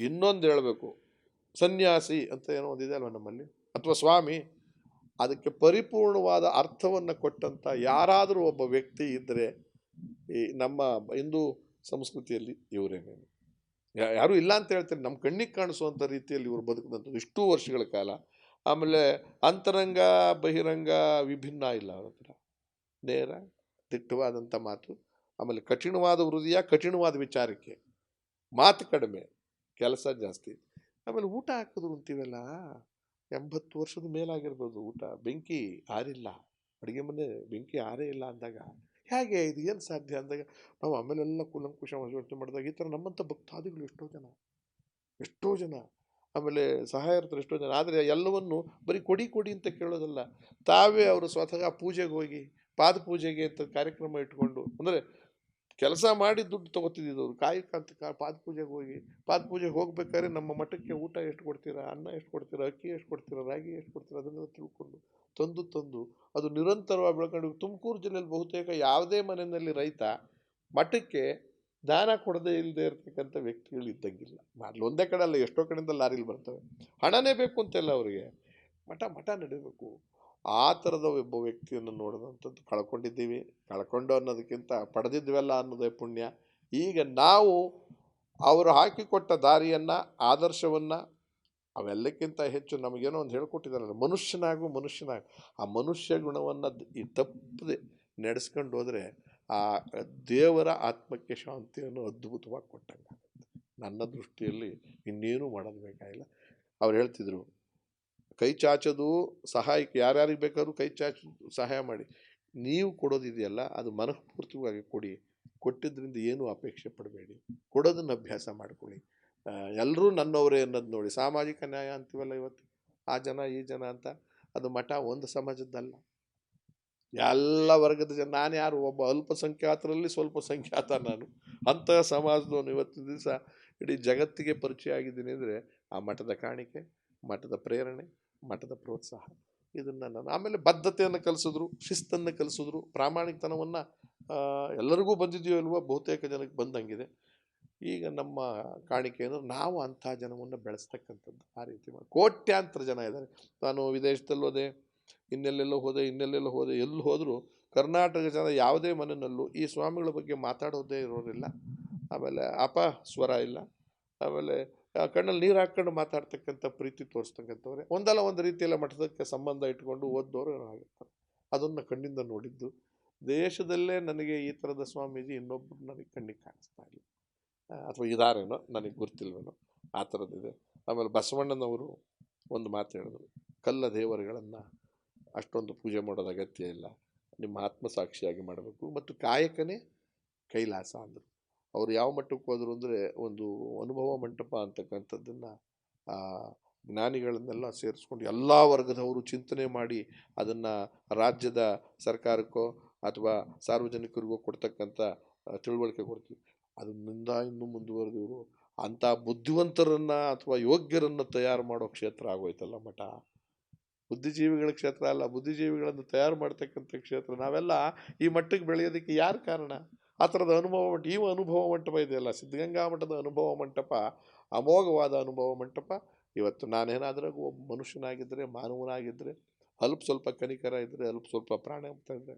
ಇನ್ನೊಂದು ಹೇಳಬೇಕು, ಸನ್ಯಾಸಿ ಅಂತ ಏನೋ ಒಂದಿದೆ ಅಲ್ವ ನಮ್ಮಲ್ಲಿ, ಅಥವಾ ಸ್ವಾಮಿ, ಅದಕ್ಕೆ ಪರಿಪೂರ್ಣವಾದ ಅರ್ಥವನ್ನು ಕೊಟ್ಟಂಥ ಯಾರಾದರೂ ಒಬ್ಬ ವ್ಯಕ್ತಿ ಇದ್ದರೆ ಈ ನಮ್ಮ ಹಿಂದೂ ಸಂಸ್ಕೃತಿಯಲ್ಲಿ ಇವರೇನೆ. ಯಾರೂ ಇಲ್ಲ ಅಂತ ಹೇಳ್ತಾರೆ, ನಮ್ಮ ಕಣ್ಣಿಗೆ ಕಾಣಿಸುವಂಥ ರೀತಿಯಲ್ಲಿ ಇವರು ಬದುಕಿದಂಥದ್ದು ಇಷ್ಟೂ ವರ್ಷಗಳ ಕಾಲ. ಆಮೇಲೆ ಅಂತರಂಗ ಬಹಿರಂಗ ವಿಭಿನ್ನ ಇಲ್ಲ ಅವ್ರ ಹತ್ರ, ನೇರ ದಿಟ್ಟವಾದಂಥ ಮಾತು. ಆಮೇಲೆ ಕಠಿಣವಾದ ಹೃದಯ, ಕಠಿಣವಾದ ವಿಚಾರಕ್ಕೆ ಮಾತು ಕಡಿಮೆ, ಕೆಲಸ ಜಾಸ್ತಿ. ಆಮೇಲೆ ಊಟ ಹಾಕಿದ್ರು ಅಂತೀವಲ್ಲ, 80 ವರ್ಷದ ಮೇಲಾಗಿರ್ಬೋದು, ಊಟ ಬೆಂಕಿ ಆರಿಲ್ಲ, ಅಡುಗೆ ಮನೆ ಬೆಂಕಿ ಆರೇ ಇಲ್ಲ ಅಂದಾಗ ಹೇಗೆ ಇದು ಏನು ಸಾಧ್ಯ ಅಂದಾಗ ನಾವು ಆಮೇಲೆಲ್ಲ ಕೂಲಂಕುಷ ಯೋಚನೆ ಮಾಡಿದಾಗ ಈ ಥರ ನಮ್ಮಂಥ ಭಕ್ತಾದಿಗಳು ಎಷ್ಟೋ ಜನ ಆಮೇಲೆ ಸಹಾಯರ್ತರು ಎಷ್ಟೋ ಜನ. ಆದರೆ ಎಲ್ಲವನ್ನು ಬರೀ ಕೊಡಿ ಕೊಡಿ ಅಂತ ಕೇಳೋದಲ್ಲ, ತಾವೇ ಅವರು ಸ್ವತಃ ಪೂಜೆಗೆ ಹೋಗಿ ಪಾದ ಪೂಜೆಗೆ ಅಂತ ಕಾರ್ಯಕ್ರಮ ಇಟ್ಕೊಂಡು, ಅಂದರೆ ಕೆಲಸ ಮಾಡಿ ದುಡ್ಡು ತೊಗೋತಿದ್ದವರು ಕಾಯಕಂತ ಪಾದ ಪೂಜೆಗೆ ಹೋಗ್ಬೇಕಾದ್ರೆ ನಮ್ಮ ಮಠಕ್ಕೆ ಊಟ ಎಷ್ಟು ಕೊಡ್ತೀರಾ, ಅನ್ನ ಎಷ್ಟು ಕೊಡ್ತೀರಾ, ಅಕ್ಕಿ ಎಷ್ಟು ಕೊಡ್ತೀರಾ, ರಾಗಿ ಎಷ್ಟು ಕೊಡ್ತೀರಾ, ಅದನ್ನೆಲ್ಲ ತಿಳ್ಕೊಂಡು ತಂದು ಅದು ನಿರಂತರವಾಗಿ ಬೆಳ್ಕೊಂಡು. ತುಮಕೂರು ಜಿಲ್ಲೆಯಲ್ಲಿ ಬಹುತೇಕ ಯಾವುದೇ ಮನೆಯಲ್ಲಿ ರೈತ ಮಠಕ್ಕೆ ದಾನ ಕೊಡದೇ ಇಲ್ಲದೆ ಇರ್ತಕ್ಕಂಥ ವ್ಯಕ್ತಿಗಳು ಇದ್ದಂಗಿಲ್ಲ. ಮಾಡ್ಲಿ ಒಂದೇ ಕಡೆ ಅಲ್ಲ, ಎಷ್ಟೋ ಕಡೆಯಿಂದ ಲಾರಿಲಿ ಬರ್ತವೆ. ಹಣನೇ ಬೇಕು ಅಂತೆಲ್ಲ ಅವರಿಗೆ, ಮಠ ನಡೀಬೇಕು. ಆ ಥರದ ಒಬ್ಬ ವ್ಯಕ್ತಿಯನ್ನು ನೋಡಿದಂಥದ್ದು ಕಳ್ಕೊಂಡು ಅನ್ನೋದಕ್ಕಿಂತ ಪಡೆದಿದ್ವಲ್ಲ ಅನ್ನೋದೇ ಪುಣ್ಯ. ಈಗ ನಾವು ಅವರು ಹಾಕಿಕೊಟ್ಟ ದಾರಿಯನ್ನು, ಆದರ್ಶವನ್ನು, ಅವೆಲ್ಲಕ್ಕಿಂತ ಹೆಚ್ಚು ನಮಗೇನೋ ಒಂದು ಹೇಳ್ಕೊಟ್ಟಿದ್ದಾರಲ್ಲ, ಮನುಷ್ಯನಾಗು. ಆ ಮನುಷ್ಯ ಗುಣವನ್ನು ತಪ್ಪದೆ ನಡೆಸ್ಕೊಂಡು ಹೋದರೆ ಆ ದೇವರ ಆತ್ಮಕ್ಕೆ ಶಾಂತಿಯನ್ನು ಅದ್ಭುತವಾಗಿ ಕೊಟ್ಟಂಗೆ. ನನ್ನ ದೃಷ್ಟಿಯಲ್ಲಿ ಇನ್ನೇನು ಮಾಡೋದು ಬೇಕಾಗಿಲ್ಲ. ಅವ್ರು ಹೇಳ್ತಿದ್ರು, ಕೈ ಚಾಚೋದು ಸಹಾಯಕ್ಕೆ ಯಾರ್ಯಾರಿಗೆ ಬೇಕಾದ್ರೂ ಕೈ ಚಾಚೋದು ಸಹಾಯ ಮಾಡಿ. ನೀವು ಕೊಡೋದಿದೆಯಲ್ಲ ಅದು ಮನಃಪೂರ್ತಿಯಾಗಿ ಕೊಡಿ. ಕೊಟ್ಟಿದ್ದರಿಂದ ಏನೂ ಅಪೇಕ್ಷೆ ಪಡಬೇಡಿ, ಕೊಡೋದನ್ನು ಅಭ್ಯಾಸ ಮಾಡ್ಕೊಳ್ಳಿ. ಎಲ್ಲರೂ ನನ್ನವರೇ ಅನ್ನೋದು ನೋಡಿ. ಸಾಮಾಜಿಕ ನ್ಯಾಯ ಅಂತೀವಲ್ಲ ಇವತ್ತು, ಆ ಜನ ಈ ಜನ ಅಂತ, ಅದು ಮಠ ಒಂದು ಸಮಾಜದ್ದಲ್ಲ, ಎಲ್ಲ ವರ್ಗದ ಜನ. ನಾನು ಯಾರು, ಒಬ್ಬ ಅಲ್ಪಸಂಖ್ಯಾತರಲ್ಲಿ ಸ್ವಲ್ಪ ಸಂಖ್ಯಾತ ನಾನು. ಅಂತಹ ಸಮಾಜದವನು ಇವತ್ತಿನ ದಿವಸ ಇಡೀ ಜಗತ್ತಿಗೆ ಪರಿಚಯ ಆಗಿದ್ದೀನಿ ಅಂದರೆ ಆ ಮಠದ ಕಾಣಿಕೆ, ಮಠದ ಪ್ರೇರಣೆ, ಮಠದ ಪ್ರೋತ್ಸಾಹ. ಇದನ್ನು ನಾನು ಆಮೇಲೆ ಬದ್ಧತೆಯನ್ನು ಕಲಿಸಿದ್ರು, ಶಿಸ್ತನ್ನು ಕಲಿಸಿದ್ರು, ಪ್ರಾಮಾಣಿಕತನವನ್ನು ಎಲ್ಲರಿಗೂ ಬಂದಿದೆಯೋ ಇಲ್ವೋ, ಬಹುತೇಕ ಜನಕ್ಕೆ ಬಂದಂಗಿದೆ. ಈಗ ನಮ್ಮ ಕಾಣಿಕೆ ಅಂದರೆ ನಾವು ಅಂಥ ಜನವನ್ನು ಬೆಳೆಸ್ತಕ್ಕಂಥದ್ದು. ಆ ರೀತಿ ಮಾಡಿ ಕೋಟ್ಯಾಂತರ ಜನ ಇದ್ದಾರೆ. ನಾನು ವಿದೇಶದಲ್ಲಿ ಹೋದೆ, ಇನ್ನೆಲ್ಲೆಲ್ಲೋ ಹೋದೆ, ಎಲ್ಲಿ ಹೋದರೂ ಕರ್ನಾಟಕ ಜನ ಯಾವುದೇ ಮನೆಯಲ್ಲೂ ಈ ಸ್ವಾಮಿಗಳ ಬಗ್ಗೆ ಮಾತಾಡೋದೇ ಇರೋರಿಲ್ಲ. ಆಮೇಲೆ ಸ್ವರ ಇಲ್ಲ. ಆಮೇಲೆ ಕಣ್ಣಲ್ಲಿ ನೀರು ಹಾಕ್ಕೊಂಡು ಮಾತಾಡ್ತಕ್ಕಂಥ ಪ್ರೀತಿ ತೋರಿಸ್ತಕ್ಕಂಥವ್ರೆ. ಒಂದಲ್ಲ ಒಂದು ರೀತಿಯಲ್ಲ ಮಠದಕ್ಕೆ ಸಂಬಂಧ ಇಟ್ಕೊಂಡು ಓದ್ದವರು ಆಗಿರ್ತಾರೆ. ಅದನ್ನು ಕಣ್ಣಿಂದ ನೋಡಿದ್ದು. ದೇಶದಲ್ಲೇ ನನಗೆ ಈ ಥರದ ಸ್ವಾಮೀಜಿ ಇನ್ನೊಬ್ಬರು ನನಗೆ ಕಣ್ಣಿಗೆ ಕಾಣಿಸ್ತಾ ಇಲ್ಲ, ಅಥವಾ ಇದಾರೇನೋ ನನಗೆ ಗೊತ್ತಿಲ್ವೇನೋ, ಆ ಥರದ್ದಿದೆ. ಆಮೇಲೆ ಬಸವಣ್ಣನವರು ಒಂದು ಮಾತು ಹೇಳಿದ್ರು, ಕಲ್ಲ ದೇವರುಗಳನ್ನು ಅಷ್ಟೊಂದು ಪೂಜೆ ಮಾಡೋದು ಅಗತ್ಯ ಇಲ್ಲ, ನಿಮ್ಮ ಆತ್ಮಸಾಕ್ಷಿಯಾಗಿ ಮಾಡಬೇಕು, ಮತ್ತು ಕಾಯಕನೇ ಕೈಲಾಸ ಅಂದರು. ಅವರು ಯಾವ ಮಟ್ಟಕ್ಕೆ ಹೋದರು ಅಂದರೆ, ಒಂದು ಅನುಭವ ಮಂಟಪ ಅಂತಕ್ಕಂಥದ್ದನ್ನು ಜ್ಞಾನಿಗಳನ್ನೆಲ್ಲ ಸೇರಿಸ್ಕೊಂಡು ಎಲ್ಲ ವರ್ಗದವರು ಚಿಂತನೆ ಮಾಡಿ ಅದನ್ನು ರಾಜ್ಯದ ಸರ್ಕಾರಕ್ಕೋ ಅಥವಾ ಸಾರ್ವಜನಿಕರಿಗೋ ಕೊಡ್ತಕ್ಕಂಥ ತಿಳುವಳಿಕೆ ಕೊಡ್ತೀವಿ. ಅದರಿಂದ ಇನ್ನೂ ಮುಂದುವರೆದಿವರು ಅಂಥ ಬುದ್ಧಿವಂತರನ್ನು ಅಥವಾ ಯೋಗ್ಯರನ್ನು ತಯಾರು ಮಾಡೋ ಕ್ಷೇತ್ರ ಆಗೋಯ್ತಲ್ಲ ಮಠ. ಬುದ್ಧಿಜೀವಿಗಳ ಕ್ಷೇತ್ರ ಅಲ್ಲ, ಬುದ್ಧಿಜೀವಿಗಳನ್ನು ತಯಾರು ಮಾಡ್ತಕ್ಕಂಥ ಕ್ಷೇತ್ರ. ನಾವೆಲ್ಲ ಈ ಮಟ್ಟಕ್ಕೆ ಬೆಳೆಯೋದಕ್ಕೆ ಯಾರು ಕಾರಣ? ಆ ಥರದ ಈ ಅನುಭವ ಮಂಟಪ ಇದೆಯಲ್ಲ, ಸಿದ್ಧಗಂಗಾ ಮಠದ ಅನುಭವ ಮಂಟಪ ಅಮೋಘವಾದ ಅನುಭವ ಮಂಟಪ. ಇವತ್ತು ನಾನೇನಾದರೂ ಒಬ್ಬ ಮನುಷ್ಯನಾಗಿದ್ದರೆ, ಮಾನವನಾಗಿದ್ದರೆ, ಸ್ವಲ್ಪ ಕನಿಕರ ಇದ್ದರೆ, ಸ್ವಲ್ಪ ಪ್ರಾಣ ಇದ್ದರೆ